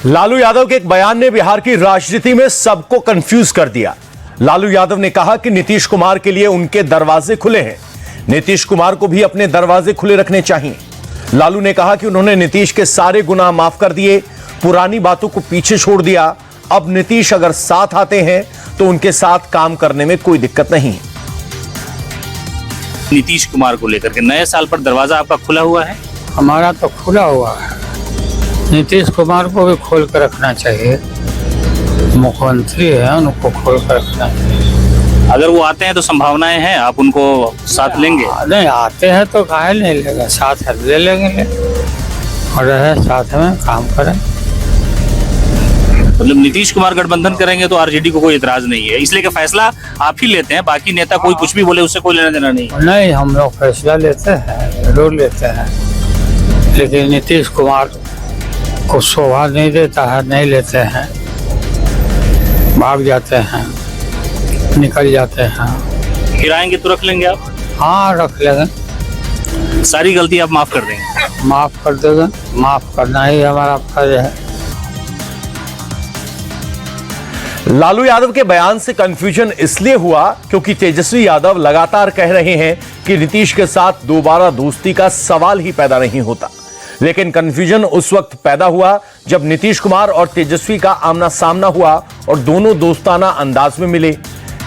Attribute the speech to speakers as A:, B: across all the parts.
A: लालू यादव के एक बयान ने बिहार की राजनीति में सबको कंफ्यूज कर दिया। लालू यादव ने कहा कि नीतीश कुमार के लिए उनके दरवाजे खुले हैं, नीतीश कुमार को भी अपने दरवाजे खुले रखने चाहिए। लालू ने कहा कि उन्होंने नीतीश के सारे गुनाह माफ कर दिए, पुरानी बातों को पीछे छोड़ दिया। अब नीतीश अगर साथ आते हैं तो उनके साथ काम करने में कोई दिक्कत नहीं।
B: नीतीश कुमार को लेकर के नए साल पर दरवाजा आपका खुला हुआ है?
C: हमारा तो खुला हुआ है, नीतीश कुमार को भी खोल कर रखना चाहिए। मुख्यमंत्री है, उनको खोल कर रखना चाहिए।
B: अगर वो आते हैं तो संभावनाएं हैं आप उनको साथ लेंगे?
C: नहीं आते हैं तो काहे नहीं लेगा, साथ ले लेंगे और रहे साथ में काम करें।
B: मतलब नीतीश कुमार गठबंधन करेंगे तो आरजेडी को कोई इतराज नहीं है, इसलिए कि फैसला आप ही लेते हैं, बाकी नेता कोई कुछ भी बोले उससे कोई लेना देना नहीं?
C: नहीं, हम लोग फैसला लेते हैं, जरूर लेते हैं, लेकिन नीतीश कुमार को शोभा नहीं देता है, नहीं लेते हैं, भाग जाते हैं, निकल जाते हैं।
B: फिर आएंगे तो रख लेंगे आप?
C: हाँ रख लेंगे,
B: सारी गलती आप माफ कर देंगे?
C: माफ कर देंगे, माफ करना ही हमारा फर्ज है।
A: लालू यादव के बयान से कंफ्यूजन इसलिए हुआ क्योंकि तेजस्वी यादव लगातार कह रहे हैं कि नीतीश के साथ दोबारा दोस्ती का सवाल ही पैदा नहीं होता। लेकिन कंफ्यूजन उस वक्त पैदा हुआ जब नीतीश कुमार और तेजस्वी का आमना सामना हुआ और दोनों दोस्ताना अंदाज में मिले।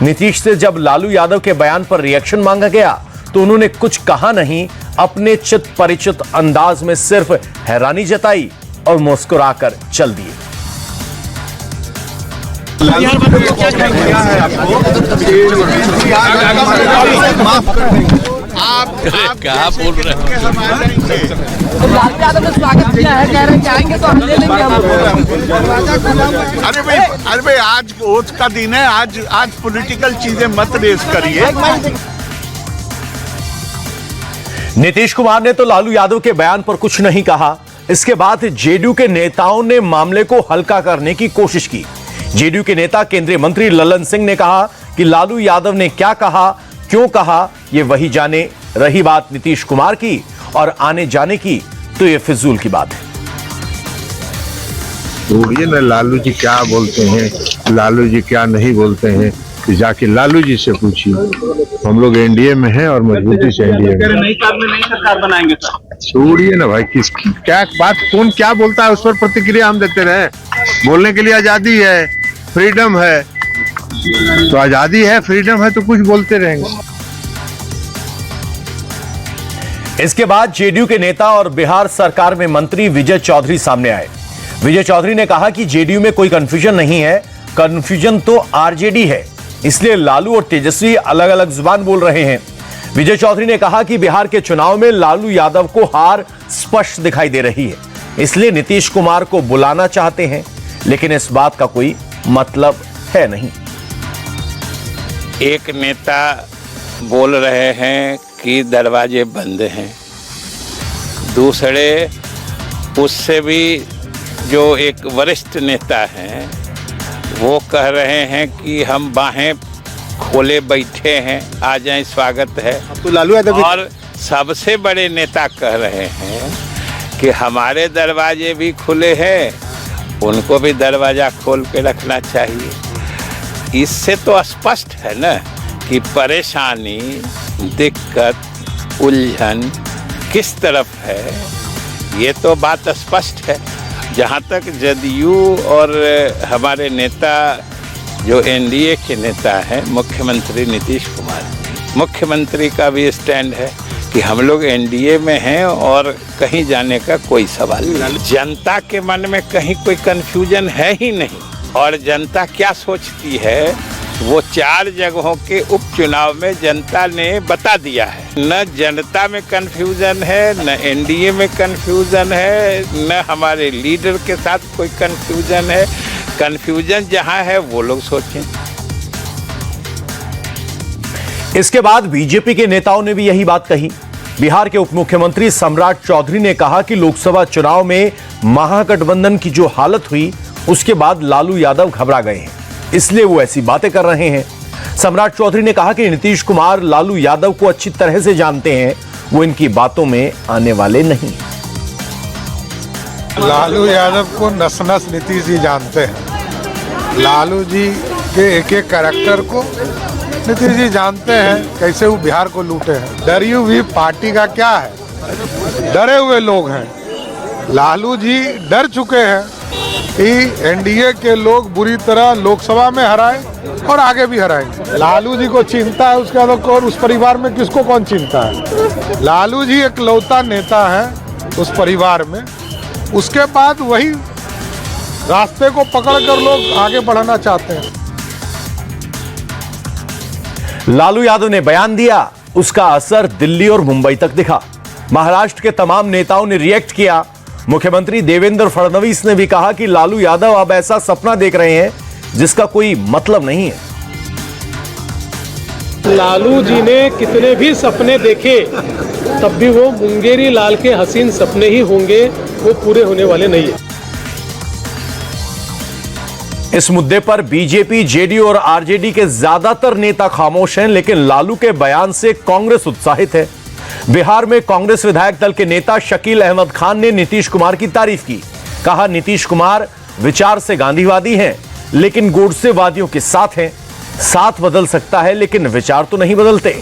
A: नीतीश से जब लालू यादव के बयान पर रिएक्शन मांगा गया तो उन्होंने कुछ कहा नहीं, अपने चित परिचित अंदाज में सिर्फ हैरानी जताई और मुस्कुराकर चल दिए।
D: आप क्या बोल रहे हैं?
E: लालू यादव ने स्वागत किया है, कह रहे हैं कि आएंगे तो हम ले लेंगे।
D: अरे भाई आज ओथ का दिन है, आज पॉलिटिकल चीजें मत रेस करिए।
A: नीतीश कुमार ने तो लालू यादव के बयान पर कुछ नहीं कहा। इसके बाद जेडीयू के नेताओं ने मामले को हल्का करने की कोशिश की। जेडीयू के नेता केंद्रीय मंत्री ललन सिंह ने कहा कि लालू यादव ने क्या कहा, क्यों कहा, ये वही जाने। रही बात नीतीश कुमार की और आने जाने की, तो ये फिजूल की बात है।
F: बोलिए ना, लालू जी क्या बोलते हैं, लालू जी क्या नहीं बोलते हैं, जाके लालू जी से पूछिए। हम लोग एनडीए में हैं और मजबूती से एनडीए में।
B: नई सरकार बनाएंगे सर।
F: छोड़िए ना भाई, किसकी क्या बात, कौन क्या बोलता है उस पर प्रतिक्रिया हम देते रहे। बोलने के लिए आजादी है, फ्रीडम है, तो आजादी है, फ्रीडम है, तो कुछ बोलते रहेंगे।
A: इसके बाद जेडीयू के नेता और बिहार सरकार में मंत्री विजय चौधरी सामने आए। विजय चौधरी ने कहा कि जेडीयू में कोई कंफ्यूजन नहीं है, कंफ्यूजन तो आरजेडी है, इसलिए लालू और तेजस्वी अलग अलग जुबान बोल रहे हैं। विजय चौधरी ने कहा कि बिहार के चुनाव में लालू यादव को हार स्पष्ट दिखाई दे रही है, इसलिए नीतीश कुमार को बुलाना चाहते हैं, लेकिन इस बात का कोई मतलब है नहीं।
G: एक नेता बोल रहे हैं कि दरवाजे बंद हैं, दूसरे उससे भी जो एक वरिष्ठ नेता हैं वो कह रहे हैं कि हम बाहें खोले बैठे हैं, आ जाएं, स्वागत है।
F: तो लालू यादव
G: और सबसे बड़े नेता कह रहे हैं कि हमारे दरवाजे भी खुले हैं, उनको भी दरवाजा खोल के रखना चाहिए। इससे तो स्पष्ट है ना कि परेशानी, दिक्कत, उलझन किस तरफ है, ये तो बात स्पष्ट है। जहाँ तक जदयू और हमारे नेता जो एनडीए के नेता हैं, मुख्यमंत्री नीतीश कुमार, मुख्यमंत्री का भी स्टैंड है कि हम लोग एनडीए में हैं और कहीं जाने का कोई सवाल नहीं। जनता के मन में कहीं कोई कंफ्यूजन है ही नहीं। और जनता क्या सोचती है वो 4 जगहों के उपचुनाव में जनता ने बता दिया है। न जनता में कंफ्यूजन है, न एनडीए में कंफ्यूजन है, न हमारे लीडर के साथ कोई कंफ्यूजन है। कंफ्यूजन जहां है वो लोग सोचें।
A: इसके बाद बीजेपी के नेताओं ने भी यही बात कही। बिहार के उप मुख्यमंत्री सम्राट चौधरी ने कहा कि लोकसभा चुनाव में महागठबंधन की जो हालत हुई उसके बाद लालू यादव घबरा गए हैं, इसलिए वो ऐसी बातें कर रहे हैं। सम्राट चौधरी ने कहा कि नीतीश कुमार लालू यादव को अच्छी तरह से जानते हैं, वो इनकी बातों में आने वाले नहीं।
H: लालू यादव को नस नस नीतीश जी जानते हैं। लालू जी के एक एक कैरेक्टर को नीतीश जी जानते हैं, कैसे वो बिहार को लूटे हैं। डरी हुई पार्टी का क्या है, डरे हुए लोग हैं। लालू जी डर चुके हैं कि एनडीए के लोग बुरी तरह लोकसभा में हराए और आगे भी हराएंगे। लालू जी को चिंता है, उसके बाद कौन, उस परिवार में किसको कौन चिंता है। लालू जी एक लौता नेता है उस परिवार में। उसके बाद वही रास्ते को पकड़कर लोग आगे बढ़ाना चाहते हैं।
A: लालू यादव ने बयान दिया, उसका असर दिल्ली और मुंबई तक दिखा। महाराष्ट्र के तमाम नेताओं ने रिएक्ट किया। मुख्यमंत्री देवेंद्र फडणवीस ने भी कहा कि लालू यादव अब ऐसा सपना देख रहे हैं जिसका कोई मतलब नहीं है।
I: लालू जी ने कितने भी सपने देखे, तब भी वो मुंगेरी लाल के हसीन सपने ही होंगे, वो पूरे होने वाले नहीं है।
A: इस मुद्दे पर बीजेपी, जेडीयू और आरजेडी के ज्यादातर नेता खामोश हैं, लेकिन लालू के बयान से कांग्रेस उत्साहित है। बिहार में कांग्रेस विधायक दल के नेता शकील अहमद खान ने नीतीश कुमार की तारीफ की। कहा, नीतीश कुमार विचार से गांधीवादी हैं, लेकिन गोडसेवादियों के साथ हैं। साथ बदल सकता है, लेकिन विचार तो नहीं बदलते।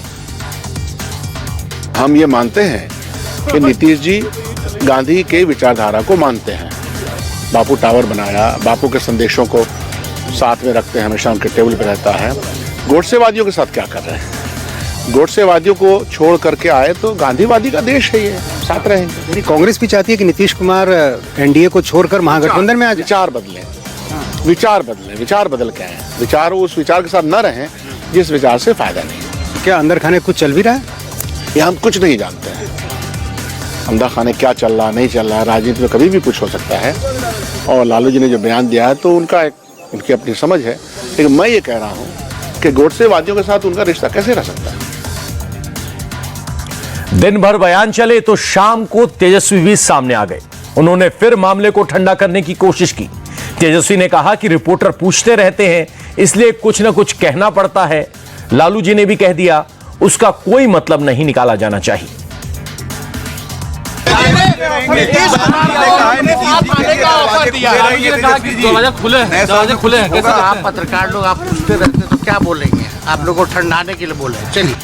J: हम ये मानते हैं कि नीतीश जी गांधी के विचारधारा को मानते हैं। बापू टावर बनाया, बापू के संदेशों को साथ में रखते हैं, हमेशा उनके टेबल पे रहता है। गोडसेवादियों के साथ क्या कर रहे हैं? गोडसेवादियों को छोड़ करके आए तो गांधीवादी का देश है, ये साथ रहेंगे।
K: कांग्रेस भी चाहती है कि नीतीश कुमार एनडीए को छोड़कर महागठबंधन में आ जाए।
J: विचार बदले, विचार बदले। विचार बदल के आए, विचार उस विचार के साथ न रहें जिस विचार से फायदा नहीं।
K: क्या अंदर खाने कुछ चल भी रहा है?
J: ये हम कुछ नहीं जानते हैं। अंदर खाने क्या चल रहा नहीं चल रहा है, राजनीति में कभी भी कुछ हो सकता है। और लालू जी ने जो बयान दिया है तो उनकी अपनी समझ है, लेकिन मैं ये कह रहा हूँ कि गोडसेवादियों के साथ उनका रिश्ता कैसे रह सकता है।
A: दिन भर बयान चले तो शाम को तेजस्वी भी सामने आ गए। उन्होंने फिर मामले को ठंडा करने की कोशिश की। तेजस्वी ने कहा कि रिपोर्टर पूछते रहते हैं, इसलिए कुछ न कुछ कहना पड़ता है। लालू जी ने भी कह दिया, उसका कोई मतलब नहीं निकाला जाना चाहिए।
E: दरवाजे खुले हैं। आप पत्रकार लोग आप पूछते रहते तो क्या बोलेंगे? आप लोगों को ठंडाने के लिए बोले। चलिए।